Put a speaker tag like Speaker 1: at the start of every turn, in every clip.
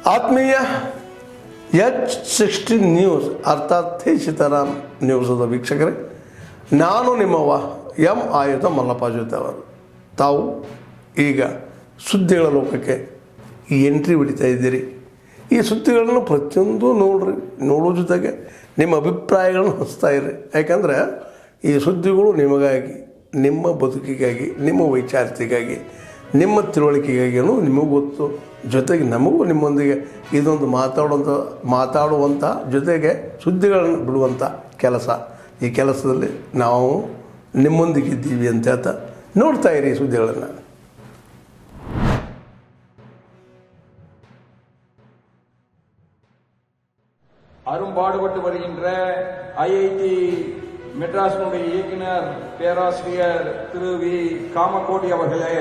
Speaker 1: ಆತ್ಮೀಯ H60 news ಅರ್ಥಾತ್ ಸೀತಾರಾಮ್ ನ್ಯೂಸದ ವೀಕ್ಷಕರೇ, ನಾನು ನಿಮ್ಮವ ಎಂ ಆಯುಧ ಮಲ್ಲಪ್ಪ ಜೊತೆ ಅವರು. ತಾವು ಈಗ ಸುದ್ದಿಗಳ ಲೋಕಕ್ಕೆ ಎಂಟ್ರಿ ಹೊಡಿತಾ ಇದ್ದೀರಿ. ಈ ಸುದ್ದಿಗಳನ್ನು ಪ್ರತಿಯೊಂದು ನೋಡೋ ಜೊತೆಗೆ ನಿಮ್ಮ ಅಭಿಪ್ರಾಯಗಳನ್ನು ಹಂಚ್ತಾ ಇರಿ. ಯಾಕಂದರೆ ಈ ಸುದ್ದಿಗಳು ನಿಮಗಾಗಿ, ನಿಮ್ಮ ಬದುಕಿಗಾಗಿ, ನಿಮ್ಮ ವೈಚಾರಿಕೆಗಾಗಿ, ನಿಮ್ಮ ತಿಳುವಳಿಕೆಗಾಗಿಯೂ ನಿಮಗೂ ಗೊತ್ತು. ಜೊತೆಗೆ ನಮಗೂ ನಿಮ್ಮೊಂದಿಗೆ ಇದೊಂದು ಮಾತಾಡುವಂಥ ಜೊತೆಗೆ ಸುದ್ದಿಗಳನ್ನು ಬಿಡುವಂಥ ಕೆಲಸ. ಈ ಕೆಲಸದಲ್ಲಿ ನಾವು ನಿಮ್ಮೊಂದಿಗಿದ್ದೀವಿ ಅಂತ ಹೇಳ್ತಾ ನೋಡ್ತಾ ಇರಿ ಸುದ್ದಿಗಳನ್ನು.
Speaker 2: அரும்பாடுபட்டு வருகின்ற ஐஐடி மெட்ராஸினுடைய இயக்குனர் பேராசிரியர் திரு வி காமகோடி அவர்களே,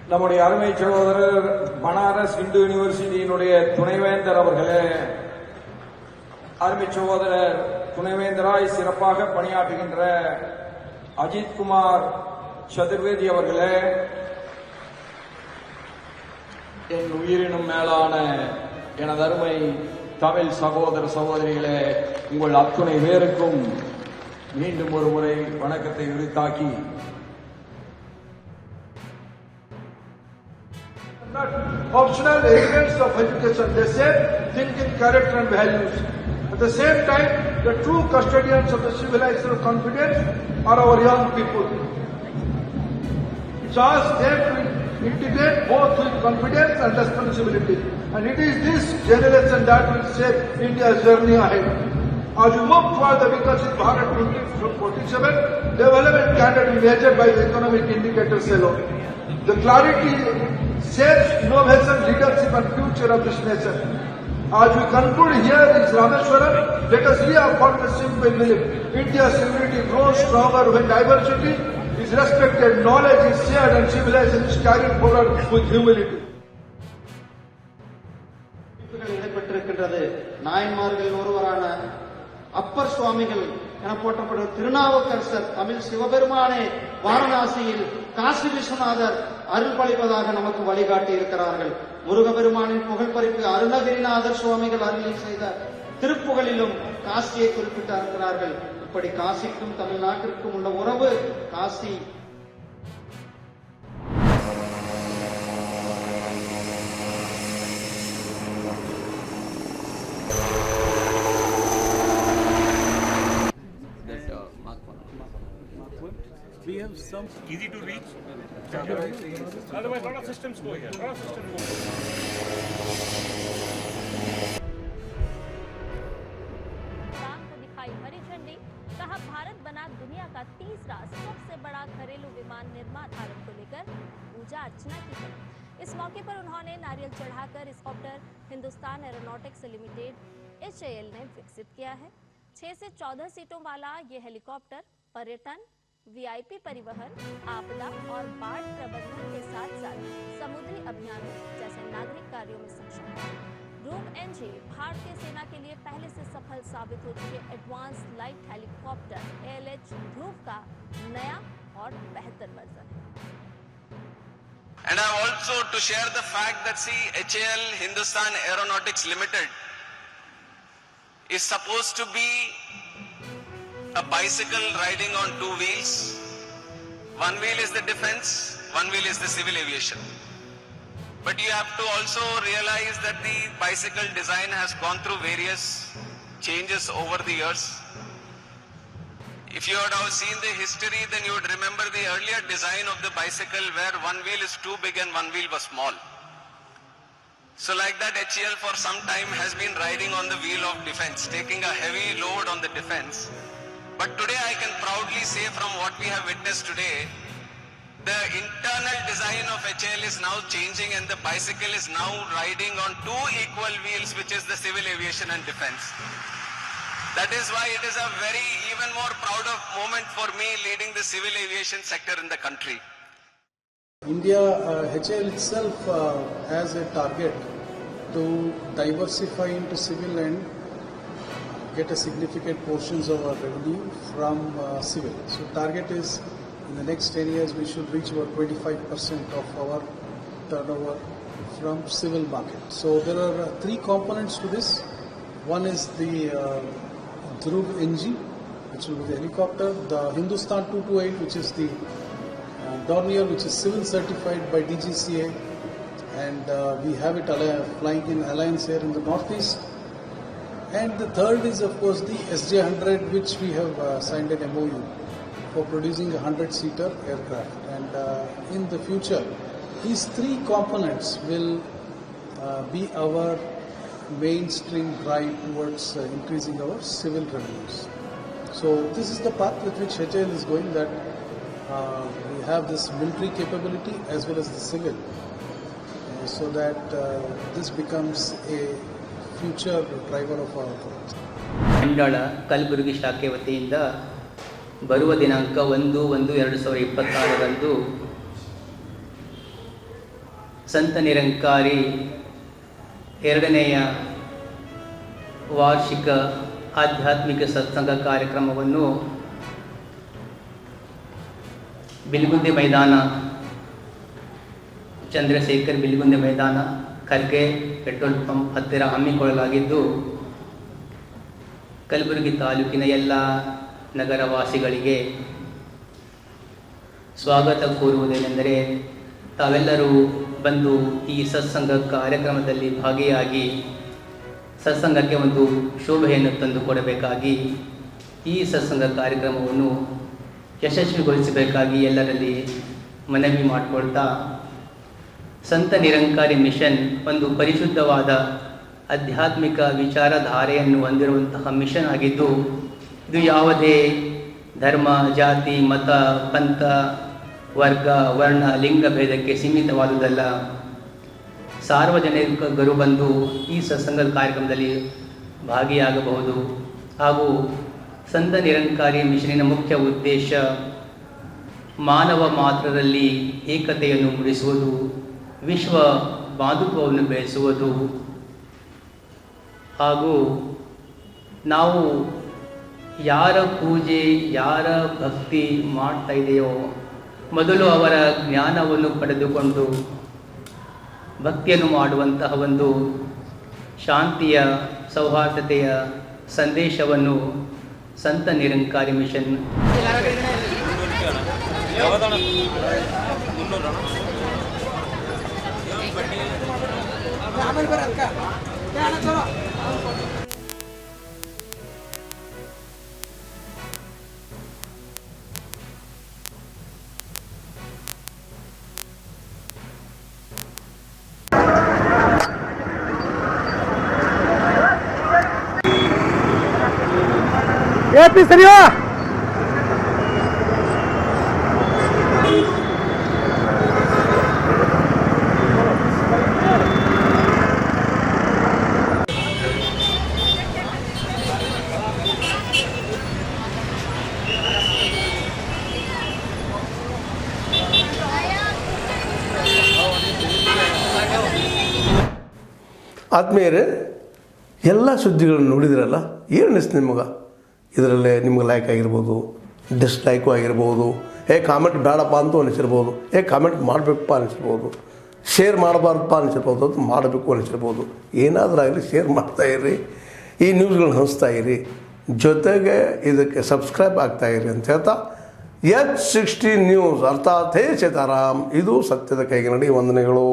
Speaker 2: நம்முடைய அருமை சகோதரர் பனாரஸ் இந்து யூனிவர்சிட்டியினுடைய துணைவேந்தர் அவர்களே, அருமை சகோதரர் துணைவேந்தராய் சிறப்பாக பணியாற்றுகின்ற அஜித் குமார் சதுர்வேதி அவர்களே, என் உயிரினும் மேலான எனது அருமை தமிழ் சகோதர சகோதரிகளே, உங்கள் அத்துணை பேருக்கும் மீண்டும் ஒரு முறை வணக்கத்தை உரித்தாக்கி,
Speaker 3: optional elements of education, they say think in character and values. At the same time, the true custodians of the civilization of confidence are our young people. It's ask them to integrate both with confidence and responsibility. And it is this generation that will shape India's journey ahead. As we move toward the Viksit Bharat 2047, development cannot be measured by the economic indicators alone. The clarity shapes innovation, leadership and future of this nation. As we conclude here in Rameswaram, let us reaffirm the simple belief. India's unity grows stronger when diversity is respected, knowledge is shared and civilization is carried forward with humility.
Speaker 4: இடம்பெற்றிருக்கின்றது. நாயன்மார்களில் ஒருவரான அப்பர் சுவாமிகள் என போற்றப்படும் திருநாவுக்கரசர் தமிழ் சிவபெருமானே வாரணாசியில் காசி விஸ்வநாதர் அருள் பளிப்பதாக நமக்கு வழிகாட்டி இருக்கிறார்கள். முருகபெருமானின் புகழ்பறிப்பு அருணகிரிநாதர் சுவாமிகள் அருளி செய்த திருப்புகளிலும் காசியை குறிப்பிட்டிருக்கிறார்கள். இப்படி காசிக்கும் தமிழ்நாட்டிற்கும் உள்ள உறவு Kashi
Speaker 5: We have some easy to reach. Otherwise, a lot of systems go here.
Speaker 6: को दिखाई हरी झंडी, कहा भारत बना दुनिया का तीसरा सबसे बड़ा घरेलू विमान निर्माण भारत को लेकर पूजा अर्चना की है। इस मौके पर उन्होंने नारियल चढ़ाकर helicopter Hindustan aeronautics limited HAL ने विकसित किया है। 6 से 14 सीटों वाला ये हेलीकॉप्टर पर्यटन, VIP परिवहन, आपदा और बाढ़ प्रबंधन के साथ साथ समुद्री अभियानों जैसे नागरिक कार्यों में सक्षम है। ध्रुव NG भारतीय सेना के लिए पहले से सफल साबित हो चुके एडवांस लाइट हेलीकॉप्टर ALH ध्रुव का नया और बेहतर वर्जन है।
Speaker 7: And I also to share the fact that HAL Hindustan Aeronautics Limited is supposed to be a bicycle riding on two wheels. One wheel is the defense, one wheel is the civil aviation. But you have to also realize that the bicycle design has gone through various changes over the years. If you had all seen the history, then you would remember the earlier design of the bicycle where one wheel is too big and one wheel was small. So like that, HAL for some time has been riding on the wheel of defense, taking a heavy load on the defense. But today I can proudly say from what we have witnessed today, the internal design of HAL is now changing and the bicycle is now riding on two equal wheels, which is the civil aviation and defense. That is why it is a very even more proud of moment for me leading the civil aviation sector in the country.
Speaker 8: India, HAL itself has a target to diversify into civil and get a significant portions of our revenue from civil. So target is in the next 10 years we should reach about 25% of our turnover from civil market. So there are three components to this. One is the Dhruv NG, which will be the helicopter, the Hindustan 228, which is the Dornier, which is civil certified by DGCA, and we have it flying in Alliance Air in the Northeast. And the third is, of course, the SJ-100, which we have signed an MOU for producing a 100-seater aircraft. And in the future, these three components will be our mainstream drive towards increasing our civil revenues. So this is the path with which HAL is going, that we have this military capability as well as the civil, so that this becomes a future driver of our growth.
Speaker 9: ಮಂಡಳ ಕಲಬುರಗಿ ಶಾಖೆ ವತಿಯಿಂದ ಬರುವ ದಿನಾಂಕ 1/1/2026 ಸಂತ ನಿರಂಕಾರಿ 2ನೆಯ ವಾರ್ಷಿಕ ಆಧ್ಯಾತ್ಮಿಕ ಸತ್ಸಂಗ ಕಾರ್ಯಕ್ರಮವನ್ನು ಬಿಲ್ಗುಂದೆ ಮೈದಾನ, ಚಂದ್ರಶೇಖರ್ ಬಿಲ್ಗುಂದೆ ಮೈದಾನ, ಖರ್ಗೆ ಪೆಟ್ರೋಲ್ ಪಂಪ್ ಹತ್ತಿರ ಹಮ್ಮಿಕೊಳ್ಳಲಾಗಿದ್ದು, ಕಲಬುರಗಿ ತಾಲೂಕಿನ ಎಲ್ಲ ನಗರವಾಸಿಗಳಿಗೆ ಸ್ವಾಗತ ಕೋರುವುದೇನೆಂದರೆ, ತಾವೆಲ್ಲರೂ ಬಂದು ಈ ಸತ್ಸಂಗ ಕಾರ್ಯಕ್ರಮದಲ್ಲಿ ಭಾಗಿಯಾಗಿ ಸತ್ಸಂಗಕ್ಕೆ ಒಂದು ಶೋಭೆಯನ್ನು ತಂದುಕೊಡಬೇಕಾಗಿ, ಈ ಸತ್ಸಂಗ ಕಾರ್ಯಕ್ರಮವನ್ನು ಯಶಸ್ವಿಗೊಳಿಸಬೇಕಾಗಿ ಎಲ್ಲರಲ್ಲಿ ಮನವಿ ಮಾಡಿಕೊಳ್ತಾ, ಸಂತ ನಿರಂಕಾರಿ ಮಿಷನ್ ಒಂದು ಪರಿಶುದ್ಧವಾದ ಆಧ್ಯಾತ್ಮಿಕ ವಿಚಾರಧಾರೆಯನ್ನು ಹೊಂದಿರುವಂತಹ ಮಿಷನ್ ಆಗಿದ್ದು, ಇದು ಯಾವುದೇ ಧರ್ಮ, ಜಾತಿ, ಮತ, ಪಂಥ, ವರ್ಗ, ವರ್ಣ, ಲಿಂಗ ಭೇದಕ್ಕೆ ಸೀಮಿತವಾದುದಲ್ಲ. ಸಾರ್ವಜನಿಕರು ಬಂದು ಈ ಸತ್ಸಂಗ ಕಾರ್ಯಕ್ರಮದಲ್ಲಿ ಭಾಗಿಯಾಗಬಹುದು. ಹಾಗೂ ಸಂತ ನಿರಂಕಾರಿ ಮಿಷನಿನ ಮುಖ್ಯ ಉದ್ದೇಶ ಮಾನವ ಮಾತ್ರರಲ್ಲಿ ಏಕತೆಯನ್ನು ಮೂಡಿಸುವುದು, ವಿಶ್ವ ಬಾಂಧವ್ಯವನ್ನು ಬೆಳೆಸುವುದು. ಹಾಗೂ ನಾವು ಯಾರ ಪೂಜೆ, ಯಾರ ಭಕ್ತಿ ಮಾಡ್ತಾ ಇದೆಯೋ, ಮೊದಲು ಅವರ ಜ್ಞಾನವನ್ನು ಪಡೆದುಕೊಂಡು ಭಕ್ತಿಯನ್ನು ಮಾಡುವಂತಹ ಒಂದು ಶಾಂತಿಯ, ಸೌಹಾರ್ದತೆಯ ಸಂದೇಶವನ್ನು ಸಂತ ನಿರಂಕಾರಿ ಮಿಷನ್
Speaker 1: ಆತ್ಮೀಯರೇ, ಎಲ್ಲ ಸುದ್ದಿಗಳನ್ನು ನೋಡಿದ್ರಲ್ಲ, ಏನು ಅನಿಸ್ತು ನಿಮಗೆ? ಇದರಲ್ಲೇ ನಿಮ್ಗೆ ಲೈಕ್ ಆಗಿರ್ಬೋದು, ಡಿಸ್ಲೈಕು ಆಗಿರ್ಬೋದು, ಕಾಮೆಂಟ್ ಬೇಡಪ್ಪ ಅಂತೂ ಅನಿಸಿರ್ಬೋದು, ಕಾಮೆಂಟ್ ಮಾಡಬೇಕಪ್ಪ ಅನಿಸಿರ್ಬೋದು, ಶೇರ್ ಮಾಡಬಾರ್ದಪ್ಪ ಅನಿಸಿರ್ಬೋದು, ಅದು ಮಾಡಬೇಕು ಅನಿಸಿರ್ಬೋದು. ಏನಾದರೂ ಆಗಲಿ ಶೇರ್ ಮಾಡ್ತಾಯಿರಿ, ಈ ನ್ಯೂಸ್ಗಳನ್ನ ಹಂಚ್ತಾ ಇರಿ, ಜೊತೆಗೆ ಇದಕ್ಕೆ ಸಬ್ಸ್ಕ್ರೈಬ್ ಆಗ್ತಾಯಿರಿ ಅಂತ ಹೇಳ್ತಾ, H16 ನ್ಯೂಸ್ ಅರ್ಥಾತ್ ಹೇ ಸೀತಾರಾಮ್, ಇದು ಸತ್ಯದ ಕೈಗೆ ನಡಿ. ವಂದನೆಗಳು.